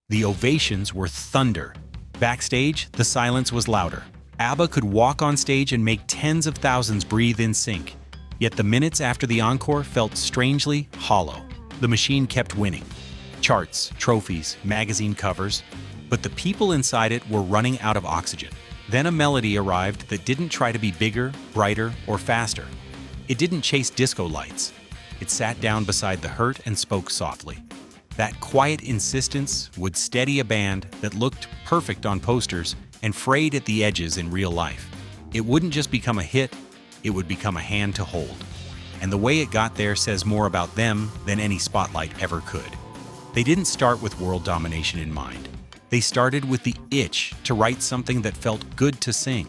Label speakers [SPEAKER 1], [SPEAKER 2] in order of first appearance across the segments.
[SPEAKER 1] The ovations were thunder. Backstage, the silence was louder. ABBA could walk on stage and make tens of thousands breathe in sync. Yet the minutes after the encore felt strangely hollow. The machine kept winning. Charts, trophies, magazine covers. But the people inside it were running out of oxygen. Then a melody arrived that didn't try to be bigger, brighter, or faster. It didn't chase disco lights. It sat down beside the hurt and spoke softly. That quiet insistence would steady a band that looked perfect on posters and frayed at the edges in real life. It wouldn't just become a hit, it would become a hand to hold. And the way it got there says more about them than any spotlight ever could. They didn't start with world domination in mind. They started with the itch to write something that felt good to sing.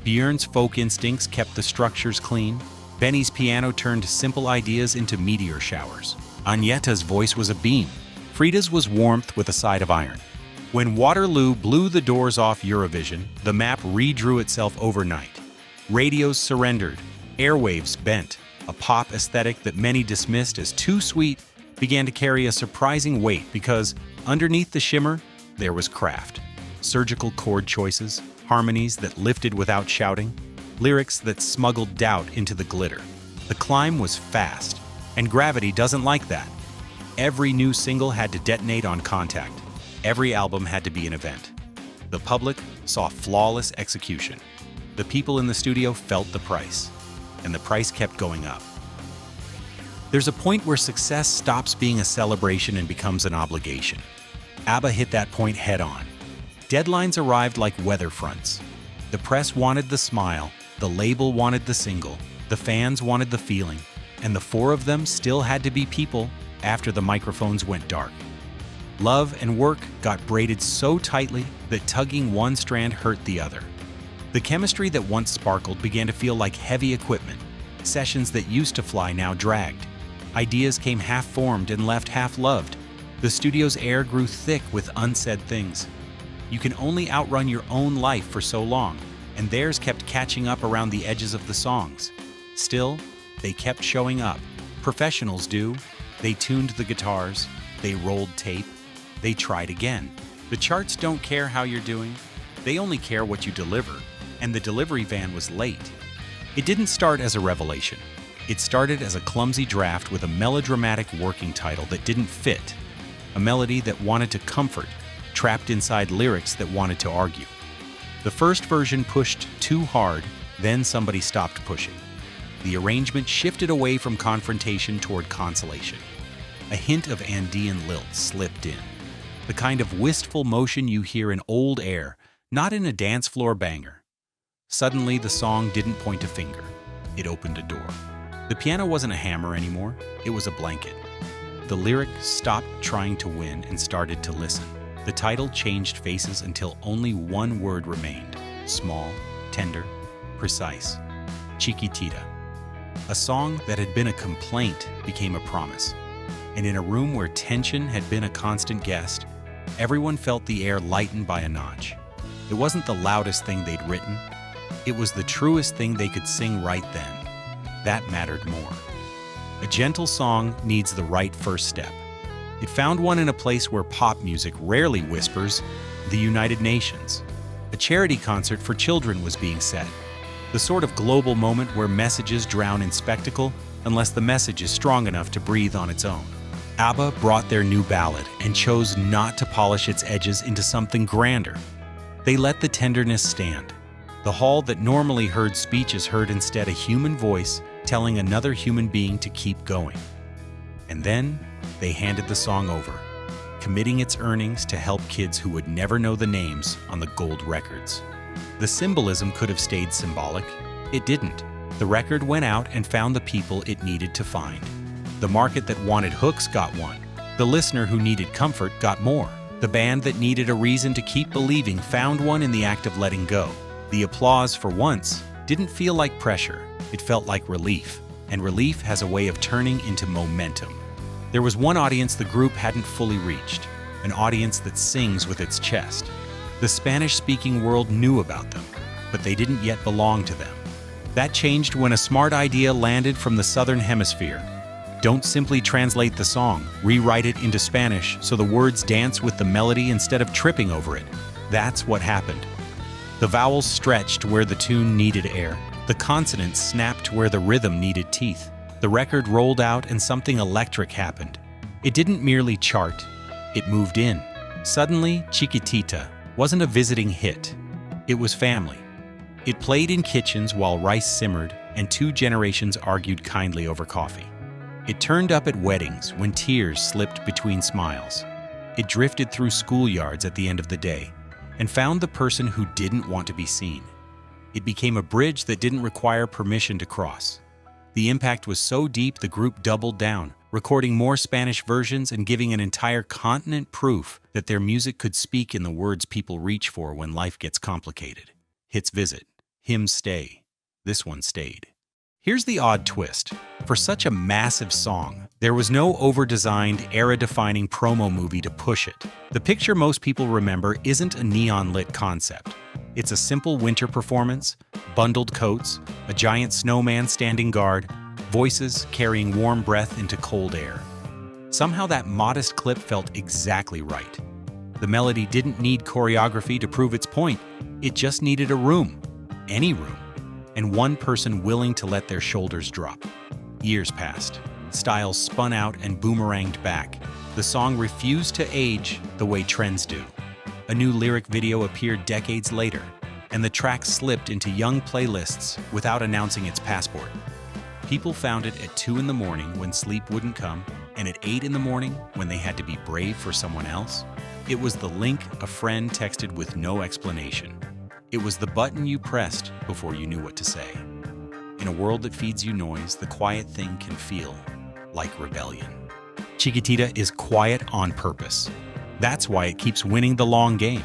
[SPEAKER 1] Björn's folk instincts kept the structures clean. Benny's piano turned simple ideas into meteor showers. Agneta's voice was a beam. Frida's was warmth with a side of iron. When Waterloo blew the doors off Eurovision, the map redrew itself overnight. Radios surrendered, airwaves bent. A pop aesthetic that many dismissed as too sweet began to carry a surprising weight because underneath the shimmer, there was craft. Surgical chord choices, harmonies that lifted without shouting, lyrics that smuggled doubt into the glitter. The climb was fast, and gravity doesn't like that. Every new single had to detonate on contact. Every album had to be an event. The public saw flawless execution. The people in the studio felt the price, and the price kept going up. There's a point where success stops being a celebration and becomes an obligation. ABBA hit that point head-on. Deadlines arrived like weather fronts. The press wanted the smile, the label wanted the single, the fans wanted the feeling, and the four of them still had to be people after the microphones went dark. Love and work got braided so tightly that tugging one strand hurt the other. The chemistry that once sparkled began to feel like heavy equipment. Sessions that used to fly now dragged. Ideas came half-formed and left half-loved. The studio's air grew thick with unsaid things. You can only outrun your own life for so long, and theirs kept catching up around the edges of the songs. Still, they kept showing up. Professionals do. They tuned the guitars, they rolled tape, they tried again. The charts don't care how you're doing, they only care what you deliver, and the delivery van was late. It didn't start as a revelation. It started as a clumsy draft with a melodramatic working title that didn't fit, a melody that wanted to comfort, trapped inside lyrics that wanted to argue. The first version pushed too hard, then somebody stopped pushing. The arrangement shifted away from confrontation toward consolation. A hint of Andean lilt slipped in, the kind of wistful motion you hear in old air, not in a dance floor banger. Suddenly, the song didn't point a finger. It opened a door. The piano wasn't a hammer anymore, it was a blanket. The lyric stopped trying to win and started to listen. The title changed faces until only one word remained: small, tender, precise. Chiquitita. A song that had been a complaint became a promise. And in a room where tension had been a constant guest, everyone felt the air lightened by a notch. It wasn't the loudest thing they'd written. It was the truest thing they could sing right then. That mattered more. A gentle song needs the right first step. It found one in a place where pop music rarely whispers, the United Nations. A charity concert for children was being set. The sort of global moment where messages drown in spectacle unless the message is strong enough to breathe on its own. ABBA brought their new ballad and chose not to polish its edges into something grander. They let the tenderness stand. The hall that normally heard speeches heard instead a human voice telling another human being to keep going. And then they handed the song over, committing its earnings to help kids who would never know the names on the gold records. The symbolism could have stayed symbolic. It didn't. The record went out and found the people it needed to find. The market that wanted hooks got one. The listener who needed comfort got more. The band that needed a reason to keep believing found one in the act of letting go. The applause, for once, didn't feel like pressure. It felt like relief. And relief has a way of turning into momentum. There was one audience the group hadn't fully reached, an audience that sings with its chest. The Spanish-speaking world knew about them, but they didn't yet belong to them. That changed when a smart idea landed from the Southern Hemisphere. Don't simply translate the song, rewrite it into Spanish so the words dance with the melody instead of tripping over it. That's what happened. The vowels stretched where the tune needed air. The consonants snapped where the rhythm needed teeth. The record rolled out and something electric happened. It didn't merely chart, it moved in. Suddenly, Chiquitita wasn't a visiting hit. It was family. It played in kitchens while rice simmered and two generations argued kindly over coffee. It turned up at weddings when tears slipped between smiles. It drifted through schoolyards at the end of the day and found the person who didn't want to be seen. It became a bridge that didn't require permission to cross. The impact was so deep the group doubled down, recording more Spanish versions and giving an entire continent proof that their music could speak in the words people reach for when life gets complicated. Hits visit, hymns stay. This one stayed. Here's the odd twist. For such a massive song, there was no over-designed, era-defining promo movie to push it. The picture most people remember isn't a neon-lit concept. It's a simple winter performance, bundled coats, a giant snowman standing guard, voices carrying warm breath into cold air. Somehow that modest clip felt exactly right. The melody didn't need choreography to prove its point. It just needed a room, any room, and one person willing to let their shoulders drop. Years passed. Styles spun out and boomeranged back. The song refused to age the way trends do. A new lyric video appeared decades later, and the track slipped into young playlists without announcing its passport. People found it at 2 in the morning when sleep wouldn't come, and at 8 in the morning when they had to be brave for someone else. It was the link a friend texted with no explanation. It was the button you pressed before you knew what to say. In a world that feeds you noise, the quiet thing can feel like rebellion. Chiquitita is quiet on purpose. That's why it keeps winning the long game.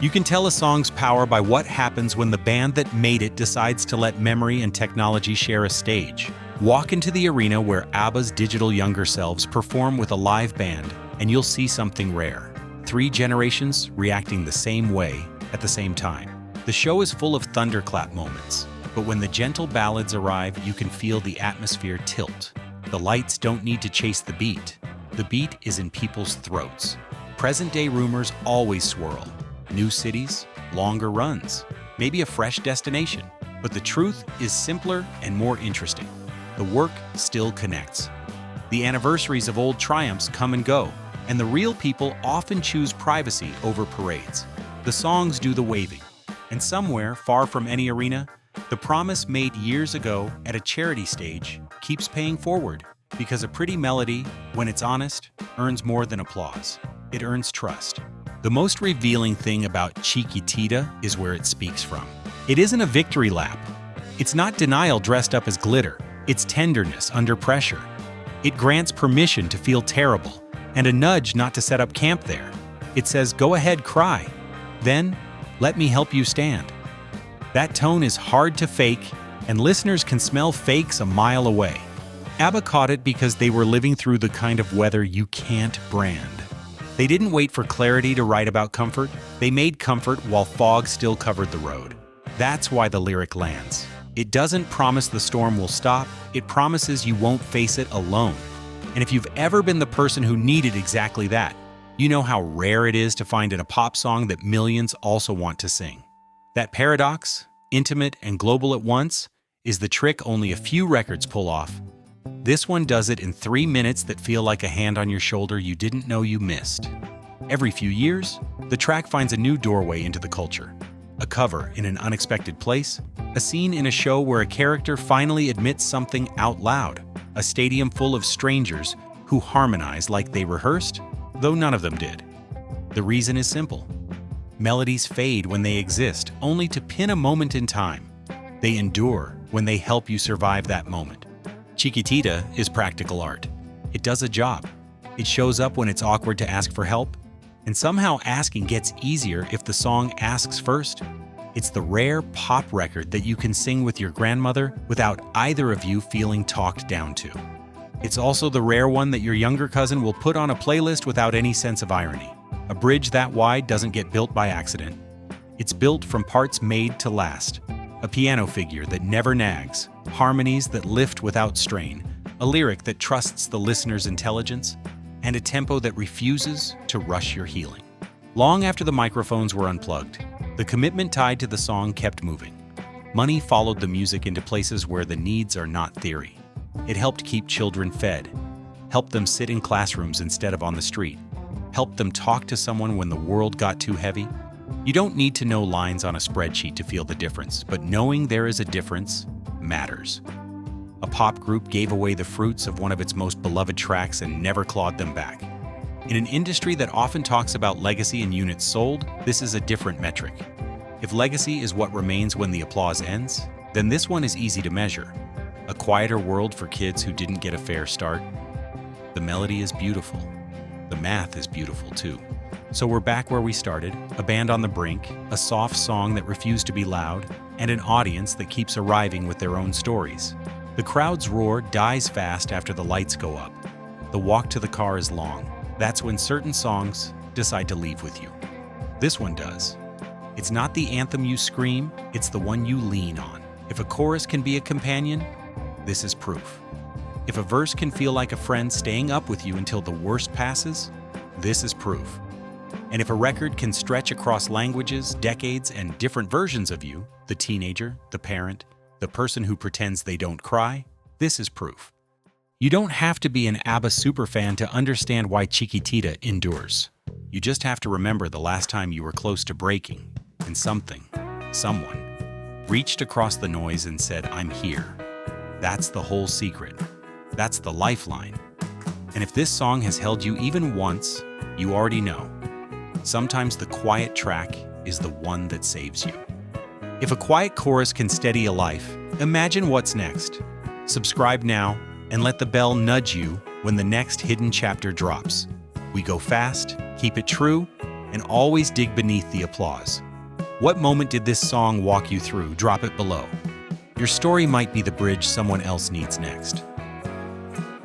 [SPEAKER 1] You can tell a song's power by what happens when the band that made it decides to let memory and technology share a stage. Walk into the arena where ABBA's digital younger selves perform with a live band, and you'll see something rare. 3 generations reacting the same way at the same time. The show is full of thunderclap moments, but when the gentle ballads arrive, you can feel the atmosphere tilt. The lights don't need to chase the beat. The beat is in people's throats. Present-day rumors always swirl. New cities, longer runs, maybe a fresh destination. But the truth is simpler and more interesting. The work still connects. The anniversaries of old triumphs come and go, and the real people often choose privacy over parades. The songs do the waving. And somewhere, far from any arena, the promise made years ago at a charity stage keeps paying forward, because a pretty melody, when it's honest, earns more than applause. It earns trust. The most revealing thing about Chiquitita is where it speaks from. It isn't a victory lap. It's not denial dressed up as glitter. It's tenderness under pressure. It grants permission to feel terrible and a nudge not to set up camp there. It says, go ahead, cry. Then, let me help you stand. That tone is hard to fake, and listeners can smell fakes a mile away. ABBA caught it because they were living through the kind of weather you can't brand. They didn't wait for clarity to write about comfort. They made comfort while fog still covered the road. That's why the lyric lands. It doesn't promise the storm will stop. It promises you won't face it alone. And if you've ever been the person who needed exactly that, you know how rare it is to find in a pop song that millions also want to sing. That paradox, intimate and global at once, is the trick only a few records pull off. This one does it in 3 minutes that feel like a hand on your shoulder you didn't know you missed. Every few years, the track finds a new doorway into the culture. A cover in an unexpected place, a scene in a show where a character finally admits something out loud, a stadium full of strangers who harmonize like they rehearsed, though none of them did. The reason is simple. Melodies fade when they exist, only to pin a moment in time. They endure when they help you survive that moment. Chiquitita is practical art. It does a job. It shows up when it's awkward to ask for help, and somehow asking gets easier if the song asks first. It's the rare pop record that you can sing with your grandmother without either of you feeling talked down to. It's also the rare one that your younger cousin will put on a playlist without any sense of irony. A bridge that wide doesn't get built by accident. It's built from parts made to last. A piano figure that never nags, harmonies that lift without strain, a lyric that trusts the listener's intelligence, and a tempo that refuses to rush your healing. Long after the microphones were unplugged, the commitment tied to the song kept moving. Money followed the music into places where the needs are not theory. It helped keep children fed, helped them sit in classrooms instead of on the street, helped them talk to someone when the world got too heavy. You don't need to know lines on a spreadsheet to feel the difference, but knowing there is a difference matters. A pop group gave away the fruits of one of its most beloved tracks and never clawed them back. In an industry that often talks about legacy and units sold, this is a different metric. If legacy is what remains when the applause ends, then this one is easy to measure. A quieter world for kids who didn't get a fair start. The melody is beautiful. The math is beautiful too. So we're back where we started, a band on the brink, a soft song that refused to be loud, and an audience that keeps arriving with their own stories. The crowd's roar dies fast after the lights go up. The walk to the car is long. That's when certain songs decide to leave with you. This one does. It's not the anthem you scream, it's the one you lean on. If a chorus can be a companion, this is proof. If a verse can feel like a friend staying up with you until the worst passes, this is proof. And if a record can stretch across languages, decades, and different versions of you, the teenager, the parent, the person who pretends they don't cry, this is proof. You don't have to be an ABBA superfan to understand why Chiquitita endures. You just have to remember the last time you were close to breaking, and someone, reached across the noise and said, "I'm here." That's the whole secret. That's the lifeline. And if this song has held you even once, you already know. Sometimes the quiet track is the one that saves you. If a quiet chorus can steady a life, imagine what's next. Subscribe now and let the bell nudge you when the next hidden chapter drops. We go fast, keep it true, and always dig beneath the applause. What moment did this song walk you through? Drop it below. Your story might be the bridge someone else needs next.